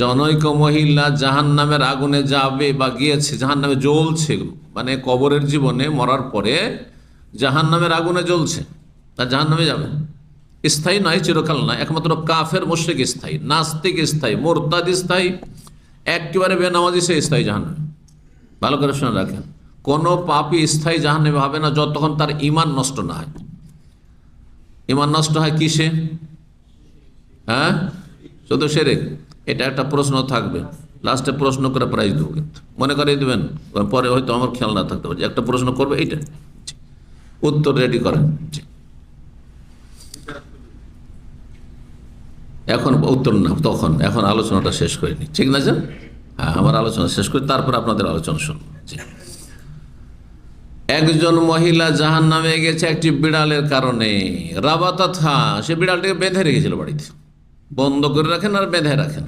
জনৈক মহিলা জাহান্নামের আগুনে যাবে বা গিয়েছে, জাহান্নামে জ্বলছে, মানে কবরের জীবনে মরার পরে জাহান্নামের আগুনে জ্বলছে, আর জাহান্নামে যাবে। স্থায়ী নয়, চিরকাল নয়, একমাত্র কাফের মুশরিক স্থায়ী, নাস্তিক স্থায়ী, মোরতাদ স্থায়ী, একেবারে বেনামাজি সে স্থায়ী জাহান্নামে। ভালো করে শুনে রাখেন, কোনো পাপী স্থায়ী জাহান্নামে হবে না যতক্ষণ তার ঈমান নষ্ট না হয়। ঈমান নষ্ট হয় কিসে? হ্যাঁ, শুধু শিরক। এটা একটা প্রশ্ন থাকবে, লাস্টে প্রশ্ন করে প্রাইজ দেবো, কিন্তু মনে করে দেবেন, পরে হয়তো আমার খেয়াল না থাকতে পারে। একটা প্রশ্ন করবে, এইটা উত্তর রেডি করেন। এখন উত্তর না, তখন, এখন আলোচনাটা শেষ করিনি, ঠিক না? স্যার, হ্যাঁ, আমার আলোচনা শেষ করি, তারপর আপনাদের আলোচনা শুনবো। একজন মহিলা জাহান্নামে গেছে একটি বিড়ালের কারণে। রাবাতা থা, সে বিড়ালটাকে বেঁধে রেখেছিল বাড়িতে, বন্ধ করে রাখেন আর বেঁধে রাখেন।